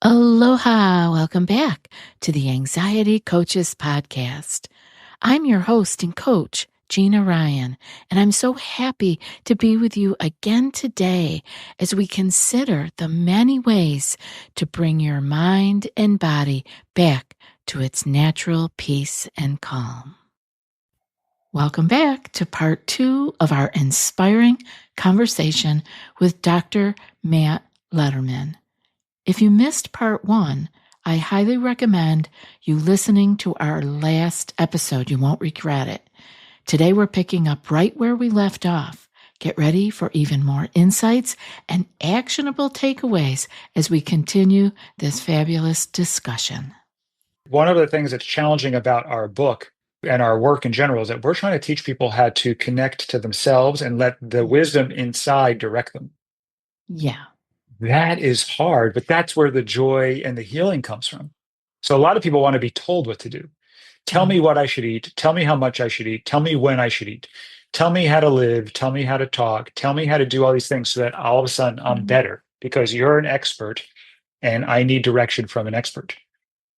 Aloha, welcome back to the Anxiety Coaches Podcast. I'm your host and coach, Gina Ryan, and I'm so happy to be with you again today as we consider the many ways to bring your mind and body back to its natural peace and calm. Welcome back to part 2 of our inspiring conversation with Dr. Matt Letterman. If you missed part 1, I highly recommend you listening to our last episode. You won't regret it. Today we're picking up right where we left off. Get ready for even more insights and actionable takeaways as we continue this fabulous discussion. One of the things that's challenging about our book and our work in general is that we're trying to teach people how to connect to themselves and let the wisdom inside direct them. Yeah. That is hard, but that's where the joy and the healing comes from. So a lot of people want to be told what to do. Tell me what I should eat. Tell me how much I should eat. Tell me when I should eat. Tell me how to live. Tell me how to talk. Tell me how to do all these things so that all of a sudden I'm better because you're an expert and I need direction from an expert.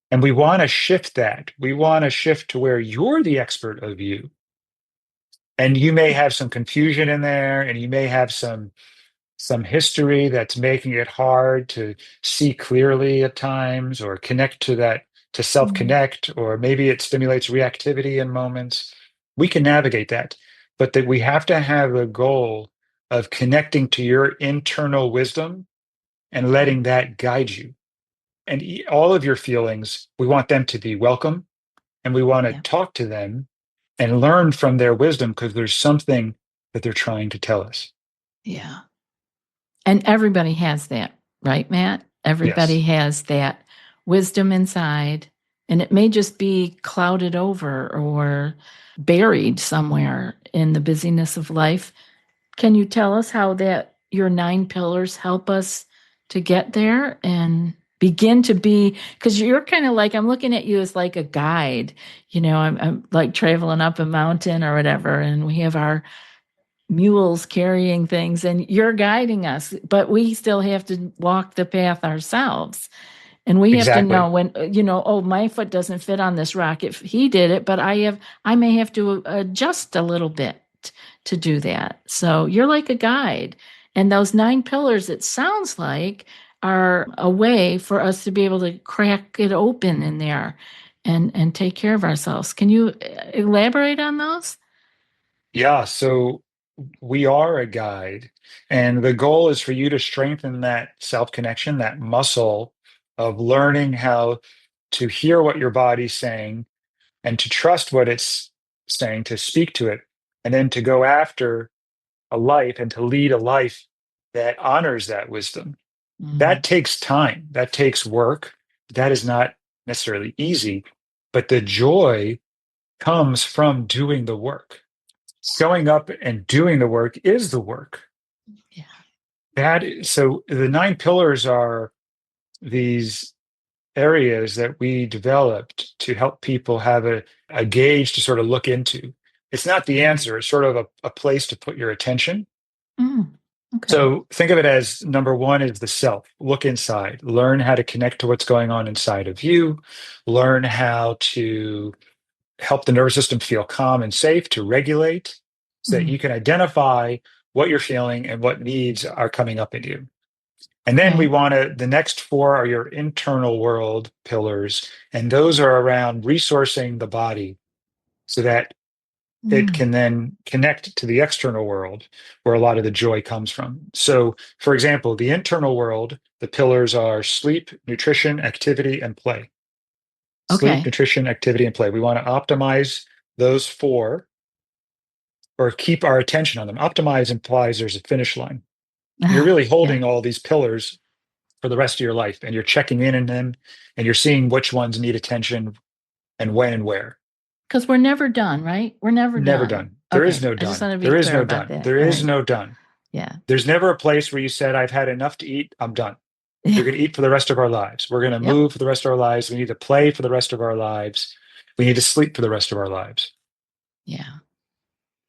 And we want to shift that. We want to shift to where you're the expert of you. And you may have some confusion in there, and you may have some history that's making it hard to see clearly at times or connect to that, to self-connect, or maybe it stimulates reactivity in moments. We can navigate that, but that we have to have a goal of connecting to your internal wisdom and letting that guide you. And all of your feelings, we want them to be welcome, and we want to talk to them and learn from their wisdom because there's something that they're trying to tell us. Yeah. And everybody has that, right, Matt? Everybody has that wisdom inside, and it may just be clouded over or buried somewhere in the busyness of life. Can you tell us how that your 9 pillars help us to get there and begin to be, because you're kind of like, I'm looking at you as like a guide, I'm like traveling up a mountain or whatever, and we have our mules carrying things and you're guiding us, but we still have to walk the path ourselves. And we have to know when, oh, my foot doesn't fit on this rock. If he did it, but I may have to adjust a little bit to do that. So you're like a guide. And those 9 pillars, it sounds like, are a way for us to be able to crack it open in there and take care of ourselves. Can you elaborate on those? Yeah. So we are a guide, and the goal is for you to strengthen that self-connection, that muscle of learning how to hear what your body's saying and to trust what it's saying, to speak to it, and then to go after a life and to lead a life that honors that wisdom. That takes time, that takes work. That is not necessarily easy, but the joy comes from doing the work. Showing up and doing the work is the work. Yeah. So the 9 pillars are these areas that we developed to help people have a gauge to sort of look into. It's not the answer, it's sort of a place to put your attention. Okay. So think of it as number 1 is the self. Look inside, learn how to connect to what's going on inside of you, learn how to help the nervous system feel calm and safe, to regulate so that you can identify what you're feeling and what needs are coming up in you. And then the next 4 are your internal world pillars. And those are around resourcing the body so that it can then connect to the external world where a lot of the joy comes from. So, for example, the internal world, the pillars are sleep, nutrition, activity, and play. Sleep, nutrition, activity, and play. We want to optimize those 4 or keep our attention on them. Optimize implies there's a finish line. You're really holding all these pillars for the rest of your life, and you're checking in them, and you're seeing which ones need attention and when and where. Because we're never done, right? We're never done. There is no I just want done. to be There is clear no about done. that. There is Right. no done. Yeah. There's never a place where you said, I've had enough to eat, I'm done. We're going to eat for the rest of our lives. We're going to move for the rest of our lives. We need to play for the rest of our lives. We need to sleep for the rest of our lives. Yeah.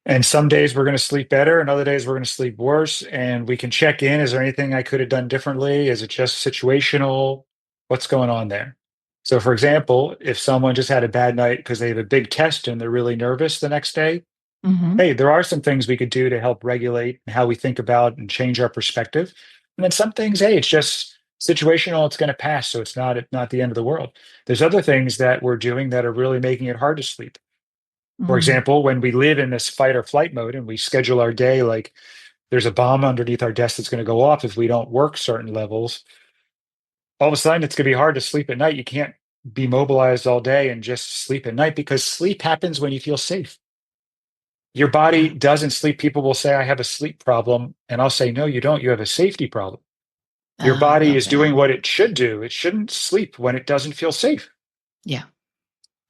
And some days we're going to sleep better, and other days we're going to sleep worse. And we can check in. Is there anything I could have done differently? Is it just situational? What's going on there? So, for example, if someone just had a bad night because they have a big test and they're really nervous the next day, Mm-hmm. hey, there are some things we could do to help regulate how we think about and change our perspective. And then some things, hey, it's just situational, it's going to pass. So it's not the end of the world. There's other things that we're doing that are really making it hard to sleep. For Mm. example, when we live in this fight or flight mode and we schedule our day like there's a bomb underneath our desk that's going to go off if we don't work certain levels, all of a sudden it's going to be hard to sleep at night. You can't be mobilized all day and just sleep at night because sleep happens when you feel safe. Your body Yeah. doesn't sleep. People will say, I have a sleep problem. And I'll say, no, you don't. You have a safety problem. Your I body love is doing that. what it should do. It shouldn't sleep when it doesn't feel safe. Yeah.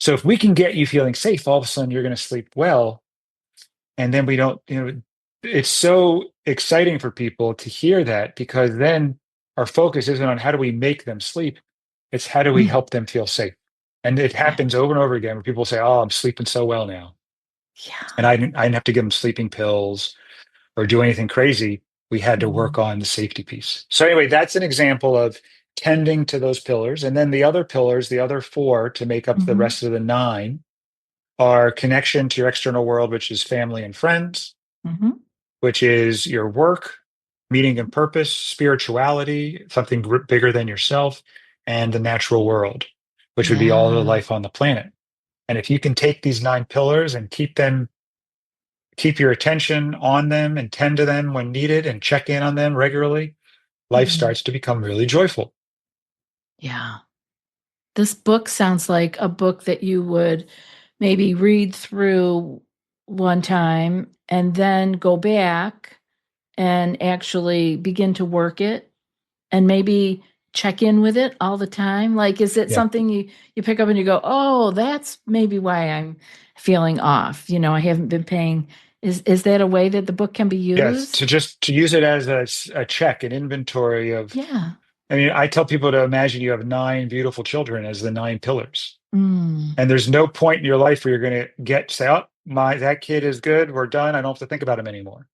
So if we can get you feeling safe, all of a sudden you're going to sleep well. And then we don't, it's so exciting for people to hear that because then our focus isn't on how do we make them sleep. It's how do we Mm. help them feel safe. And it Yeah. happens over and over again where people say, oh, I'm sleeping so well now. And Yeah. I didn't have to give them sleeping pills or do anything crazy. We had to Mm-hmm. work on the safety piece. So anyway, that's an example of tending to those pillars. And then the other pillars, the other four to make up the Mm-hmm. rest of the nine are connection to your external world, which is family and friends, Mm-hmm. which is your work, meaning and purpose, spirituality, something bigger than yourself, and the natural world, which would be all the Yeah. life on the planet. And if you can take these nine pillars and keep your attention on them and tend to them when needed and check in on them regularly, life Mm-hmm. starts to become really joyful. Yeah. This book sounds like a book that you would maybe read through one time and then go back and actually begin to work it and maybe check in with it all the time. Like, is it Yeah. something you pick up and you go, oh, that's maybe why I'm feeling off? I haven't been paying. Is that a way that the book can be Yes. used? To use it as a check, an inventory of, Yeah. I mean, I tell people to imagine you have nine beautiful children as the nine pillars. Mm. And there's no point in your life where you're going to say, oh, that kid is good. We're done. I don't have to think about him anymore.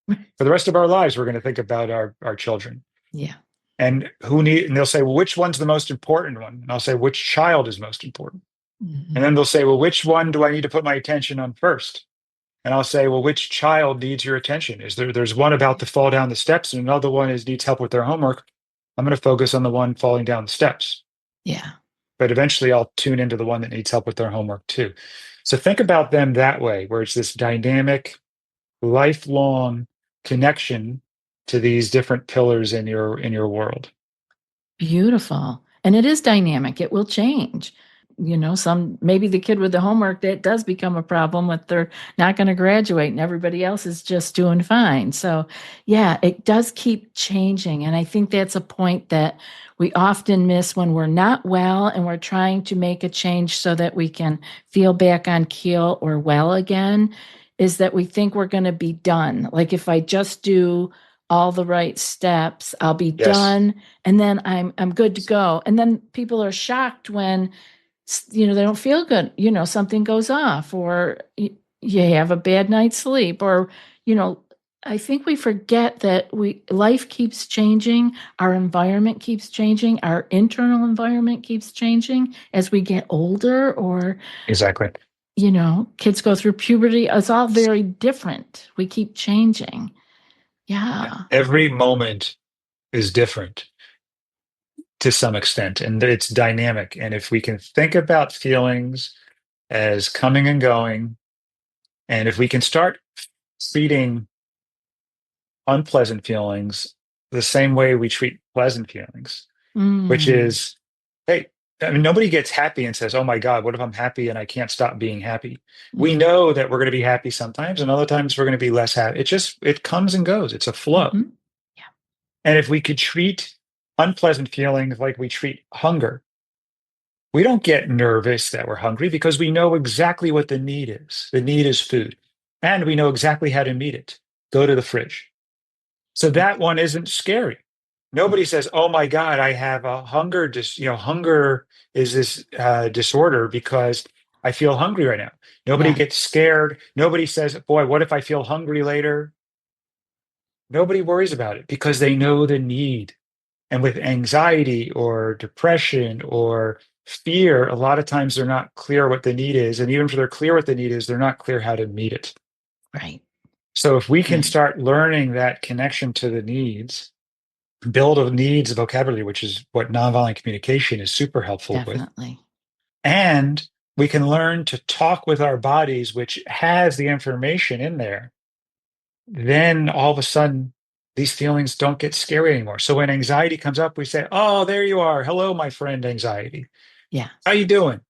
For the rest of our lives, we're going to think about our children. Yeah. And they'll say, well, which one's the most important one? And I'll say, which child is most important? And Mhm. then they'll say, well, which one do I need to put my attention on first? And I'll say, well, which child needs your attention? There's one about to fall down the steps and another one needs help with their homework. I'm going to focus on the one falling down the steps. Yeah. But eventually I'll tune into the one that needs help with their homework too. So think about them that way, where it's this dynamic, lifelong connection to these different pillars in your world. Beautiful. And it is dynamic. It will change. Some maybe the kid with the homework that does become a problem if they're not going to graduate and everybody else is just doing fine. So, yeah, it does keep changing. And I think that's a point that we often miss when we're not well and we're trying to make a change so that we can feel back on keel or well again, is that we think we're going to be done. Like if I just do all the right steps, I'll be Yes, done and then I'm good to go. And then people are shocked when they don't feel good, something goes off or you have a bad night's sleep or you know I think we forget that we life keeps changing, our environment keeps changing, our internal environment keeps changing as we get older or exactly. kids go through puberty. It's all very different. We keep changing. Yeah. Yeah. Every moment is different to some extent, and it's dynamic. And if we can think about feelings as coming and going, and if we can start treating unpleasant feelings the same way we treat pleasant feelings, which Mm. is, hey, I mean, nobody gets happy and says, oh my God, what if I'm happy and I can't stop being happy? We Mm-hmm. know that we're going to be happy sometimes, and other times we're going to be less happy. It comes and goes. It's a flow. Mm-hmm. Yeah. And if we could treat unpleasant feelings like we treat hunger, we don't get nervous that we're hungry because we know exactly what the need is. The need is food, and we know exactly how to meet it. Go to the fridge. So that one isn't scary. Nobody says, "Oh my God, I have a hunger." Hunger is this disorder because I feel hungry right now. Nobody Yeah. gets scared. Nobody says, "Boy, what if I feel hungry later?" Nobody worries about it because they know the need. And with anxiety or depression or fear, a lot of times they're not clear what the need is. And even if they're clear what the need is, they're not clear how to meet it. Right. So if we can Right. start learning that connection to the needs, build a needs vocabulary, which is what nonviolent communication is super helpful with, Definitely. and we can learn to talk with our bodies, which has the information in there, then all of a sudden these feelings don't get scary anymore. So when anxiety comes up, we say, "Oh, there you are. Hello, my friend anxiety. Yeah. How you doing?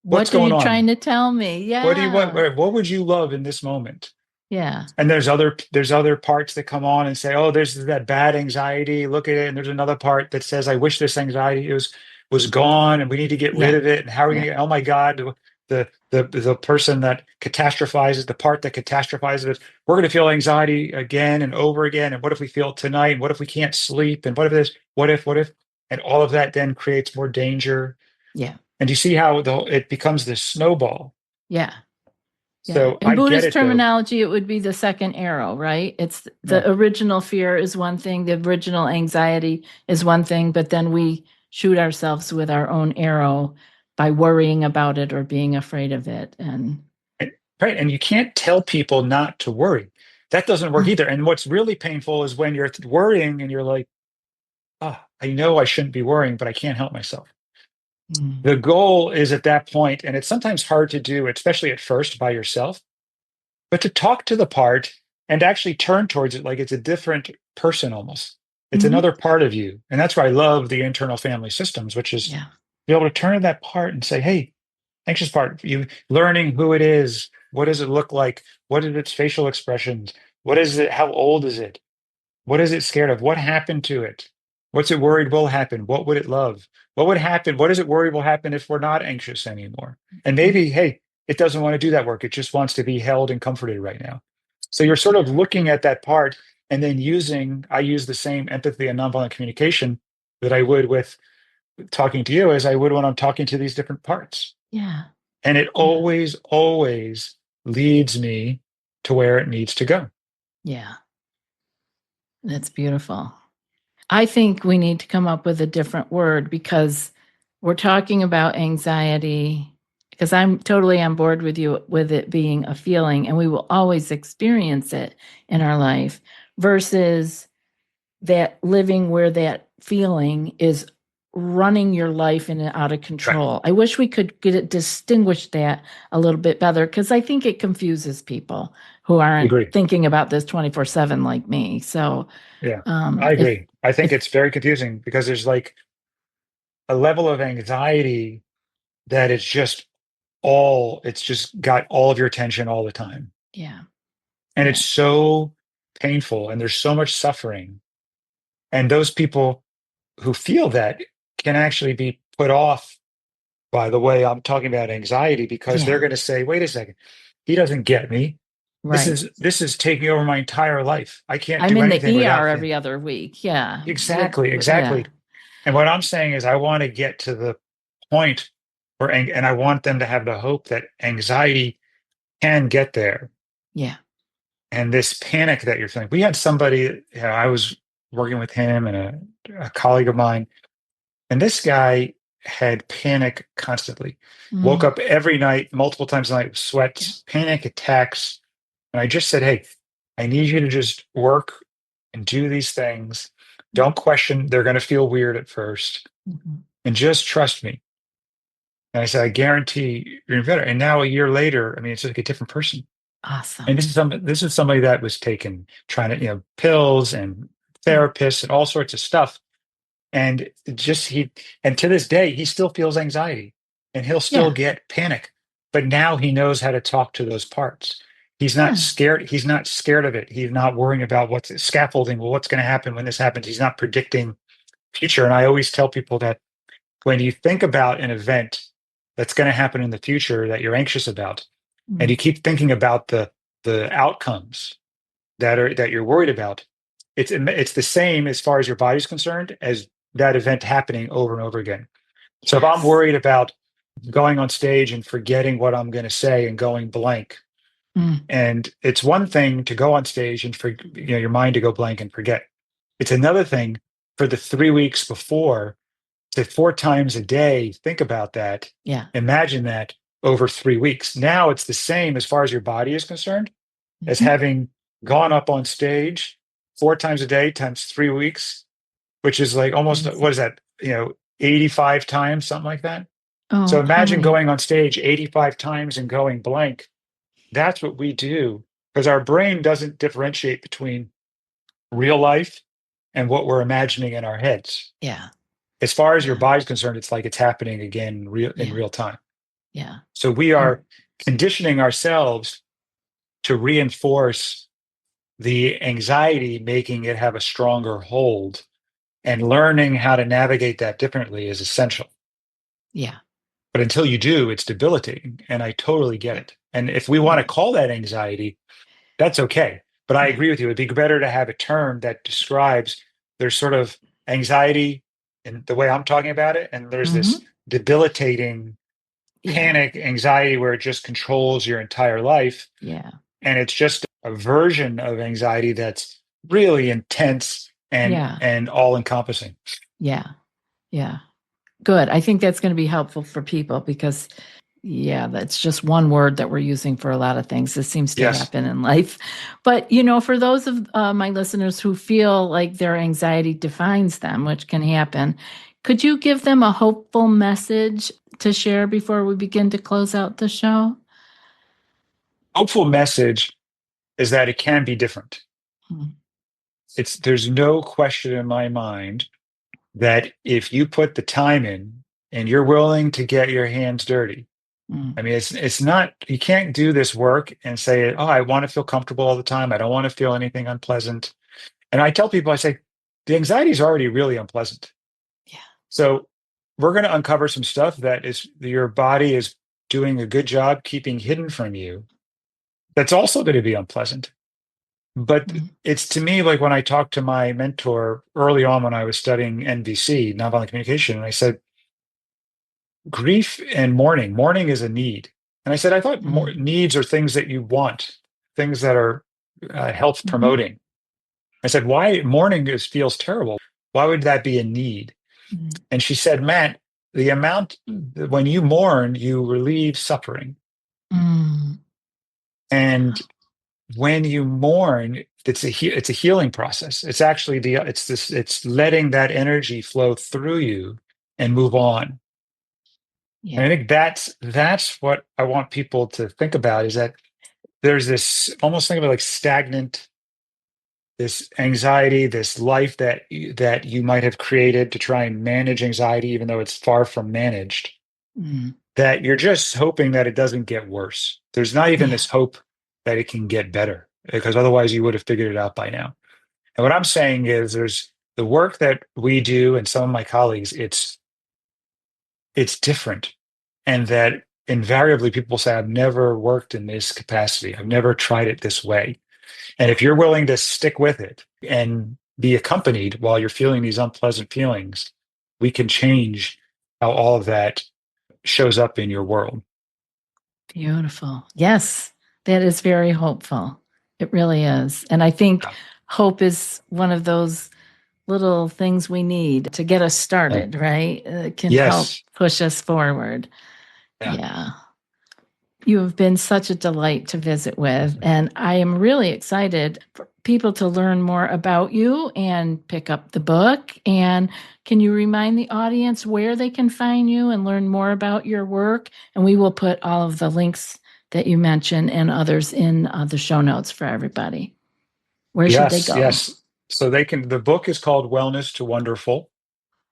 What's What are going you trying on? to tell me? Yeah. What would you love in this moment?" Yeah. And there's other parts that come on and say, "Oh, there's that bad anxiety. Look at it." And there's another part that says, "I wish this anxiety was gone, and we need to get rid Yeah. of it. And how are we Yeah. going to? Oh my God, the person that catastrophizes, the part that catastrophizes, we're going to feel anxiety again and over again. And what if we feel it tonight? And what if we can't sleep? And what if this? What if? And all of that then creates more danger. Yeah. And you see how it becomes this snowball. Yeah. Yeah. So In I get Buddhist it though. terminology, it would be the second arrow, right? It's Yeah. the original fear is one thing, the original anxiety is one thing, but then we shoot ourselves with our own arrow by worrying about it or being afraid of it. And Right. And you can't tell people not to worry. That doesn't work either. And what's really painful is when you're worrying and you're like, I know I shouldn't be worrying, but I can't help myself. Mm. The goal is at that point, and it's sometimes hard to do, especially at first by yourself, but to talk to the part and actually turn towards it like it's a different person almost. It's Mhm. another part of you. And that's why I love the internal family systems, which is Yeah. be able to turn to that part and say, "Hey, anxious part, you learning who it is, what does it look like, what is its facial expressions, what is it, how old is it, what is it scared of, what happened to it, what's it worried will happen, what would it love, what would happen, what is it worried will happen if we're not anxious anymore." And Mhm. maybe, hey, it doesn't want to do that work, it just wants to be held and comforted right now. So you're sort of Yeah. looking at that part and then I use the same empathy and nonviolent communication that I would with talking to you as I would when I'm talking to these different parts. Yeah. And it Yeah. always, always leads me to where it needs to go. Yeah. That's beautiful. I think we need to come up with a different word because we're talking about anxiety, because I'm totally on board with you with it being a feeling and we will always experience it in our life versus that living where that feeling is running your life and out of Right. control. I wish we could get it distinguish that a little bit better because I think it confuses people who aren't Agree. thinking about this 24/7 like me. So Yeah, I if agree. I think if it's very confusing because there's like a level of anxiety that it's just got all of your attention all the time. yeah, And yeah, it's so painful and there's so much suffering. And those people who feel that can actually be put off by the way I'm talking about anxiety because they're yeah, going to say, "Wait a second, he doesn't get me. This right. is this is taking over my entire life. I can't I'm do in the anything ER without him." every other week. Yeah. Exactly, Yeah. exactly. And what I'm saying is I want to get to the point where and I want them to have the hope that anxiety can get there. Yeah. And this panic that you're feeling. We had somebody, I was working with him and a colleague of mine, and this guy had panic constantly. Woke Mm, up every night, multiple times a night, with yeah. sweats, panic attacks. And I just said, "Hey, I need you to just work and do these things. Don't question. They're going to feel weird at first. Mhm. And just trust me." And I said, "I guarantee you're better." And now a year later, I mean, it's like a different person. And Awesome. this is somebody that was taking trying to, pills and Yeah. therapists and all sorts of stuff. And just and to this day, he still feels anxiety and he'll still Yeah. get panic. But now he knows how to talk to those parts. He's not Yeah. scared. He's not scared of it. He's not worrying about what's scaffolding. Well, what's going to happen when this happens? He's not predicting future. And I always tell people that when you think about an event that's going to happen in the future that you're anxious about, and Mm. you keep thinking about the outcomes that you're worried about, it's the same as far as your body's concerned as that event happening over and over again. So if I'm Yes. worried about going on stage and forgetting what I'm going to say and going blank, Mm. and it's one thing to go on stage and for your mind to go blank and forget. It's another thing for the 3 weeks before to 4 times a day, think about that. Yeah. Imagine that over 3 weeks. Now it's the same as far as your body is concerned as Mhm. having gone up on stage 4 times a day times 3 weeks, which is like almost, Amazing. what is that, 85 times, something like that. So Oh, how imagine many? going on stage 85 times and going blank. That's what we do because our brain doesn't differentiate between real life and what we're imagining in our heads. Yeah. As far as your Yeah. body's concerned, it's like it's happening again in Yeah. real time. Yeah. So we And are conditioning ourselves to reinforce the anxiety, making it have a stronger hold, and learning how to navigate that differently is essential. yeah. But until you do, it's debilitating. And I totally get it. And if we want to Yeah. call that anxiety, that's okay. But I Yeah. agree with you. It'd be better to have a term that describes there's sort of anxiety in the way I'm talking about it. And there's this Hmm. debilitating Yeah. panic anxiety where it just controls your entire life. Yeah. And it's just a version of anxiety that's really intense Yeah. and all encompassing. Yeah. Yeah. Good. I think that's going to be helpful for people because, yeah, that's just one word that we're using for a lot of things. This seems to Yes. happen in life. But, for those of my listeners who feel like their anxiety defines them, which can happen, could you give them a hopeful message to share before we begin to close out the show? Hopeful message is that it can be different. Mm, There's no question in my mind that if you put the time in and you're willing to get your hands dirty, mm, I mean, it's not, you can't do this work and say, oh, I want to feel comfortable all the time. I don't want to feel anything unpleasant. And I tell people, I say, the anxiety is already really unpleasant. yeah. So we're going to uncover some stuff that is your body is doing a good job keeping hidden from you. That's also going to be unpleasant. But Mm, it's to me like when I talked to my mentor early on when I was studying NVC, nonviolent communication, and I said, grief and mourning is a need. And I said, I thought more mm, needs are things that you want, things that are health mhm, promoting. I said, why mourning feels terrible? Why would that be a need? mm, And she said, Matt, the amount, when you mourn, you relieve suffering. mm. And when you mourn, it's a healing process. It's actually it's letting that energy flow through you and move on. And Yeah. I think that's what I want people to think about is that there's this almost think of it like stagnant, this anxiety, this life that you might have created to try and manage anxiety, even though it's far from managed, Mm, that you're just hoping that it doesn't get worse. There's not even yeah. this hope that it can get better, because otherwise you would have figured it out by now. And what I'm saying is there's the work that we do and some of my colleagues, it's different. And that invariably people say, I've never worked in this capacity. I've never tried it this way. And if you're willing to stick with it and be accompanied while you're feeling these unpleasant feelings, we can change how all of that shows up in your world. Beautiful. Yes, that is very hopeful. It really is. And I think Yeah. hope is one of those little things we need to get us Yeah. started, right? It can help Yes. push us forward. Yeah. Yeah. You have been such a delight to visit with, and I am really excited for people to learn more about you and pick up the book. And can you remind the audience where they can find you and learn more about your work? And we will put all of the links that you mentioned and others in the show notes for everybody. Where should they Yes. go? Yes. So the book is called Wellness to Wonderful.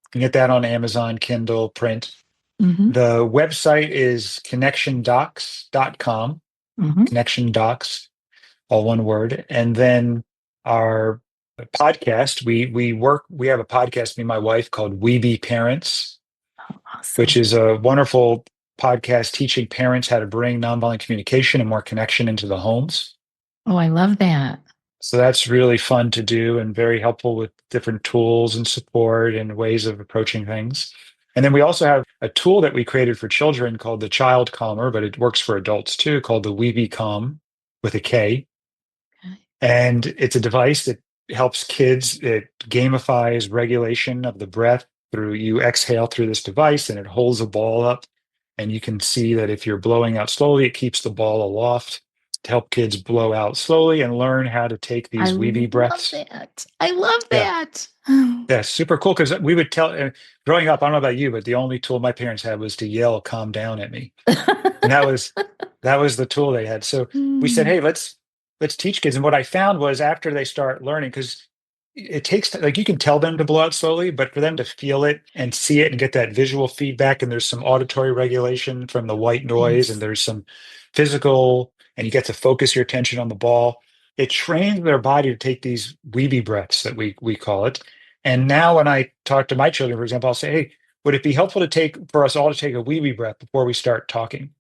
You can get that on Amazon, Kindle, print. Mm-hmm. The website is connectiondocs.com, Mm-hmm. connection docs, all one word. And then our podcast, we have a podcast, me and my wife, called We Be Parents, which Awesome. is a wonderful podcast teaching parents how to bring nonviolent communication and more connection into the homes. Oh, I love that. So that's really fun to do and very helpful with different tools and support and ways of approaching things. And then we also have a tool that we created for children called the Child Calmer, but it works for adults too, called the We Be Calm with a K. Okay. And it's a device that helps kids. It gamifies regulation of the breath through you exhale through this device and it holds a ball up. And you can see that if you're blowing out slowly, it keeps the ball aloft to help kids blow out slowly and learn how to take these weeby breaths. I love Yeah. that. Yeah, super cool. Because we would tell, growing up, I don't know about you, but the only tool my parents had was to yell, "Calm down" at me, and that was the tool they had. So we said, "Hey, let's teach kids." And what I found was after they start learning, because it takes like you can tell them to blow out slowly, but for them to feel it and see it and get that visual feedback, and there's some auditory regulation from the white noise, and there's some physical, and you get to focus your attention on the ball. It trains their body to take these weeby breaths that we call it. And now when I talk to my children, for example, I'll say, "Hey, would it be helpful to take for us all to take a wee breath before we start talking?"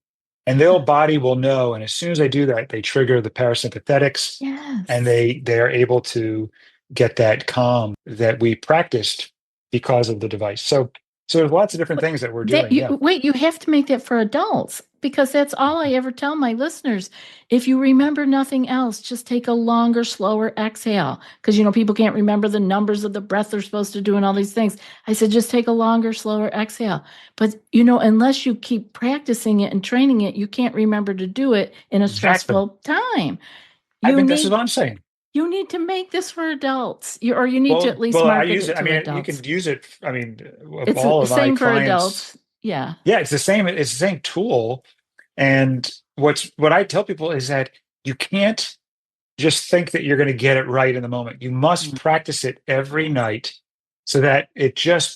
And their body will know. And as soon as they do that, they trigger the parasympathetics, and they are able to get that calm that we practiced because of the device. So there's lots of different things that we're doing. Wait, you have to make that for adults, because that's all I ever tell my listeners. If you remember nothing else, just take a longer, slower exhale. Because, people can't remember the numbers of the breath they're supposed to do and all these things. I said, just take a longer, slower exhale. But, unless you keep practicing it and training it, you can't remember to do it in a stressful time. This is what I'm saying. You need to make this for adults, or you need to at least market I use it. to adults. You can use it. It's all the of my same for clients, adults. Yeah. Yeah, it's the same. It's the same tool. And what I tell people is that you can't just think that you're going to get it right in the moment. You must practice it every night so that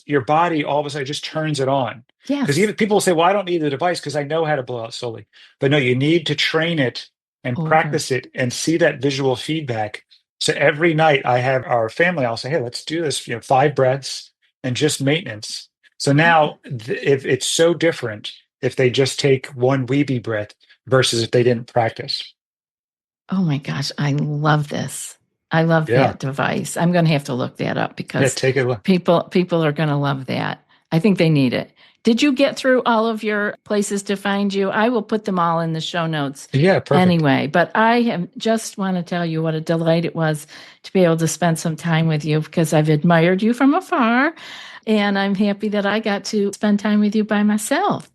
your body all of a sudden just turns it on. Yes. Because even people say, "Well, I don't need the device because I know how to blow out slowly." But no, you need to train it and practice it and see that visual feedback. So every night I have our family, I'll say, "Hey, let's do this, 5 breaths and just maintenance." So now if it's so different if they just take one weeby breath versus if they didn't practice. Oh my gosh, I love this. I love that device. I'm going to have to look that up because take a look. People are going to love that. I think they need it. Did you get through all of your places to find you? I will put them all in the show notes. Yeah, perfect. Anyway, but I just want to tell you what a delight it was to be able to spend some time with you, because I've admired you from afar, and I'm happy that I got to spend time with you by myself.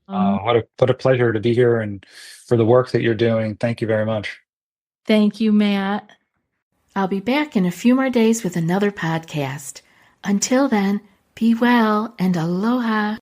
What a pleasure to be here and for the work that you're doing. Thank you very much. Thank you, Matt. I'll be back in a few more days with another podcast. Until then, be well and aloha.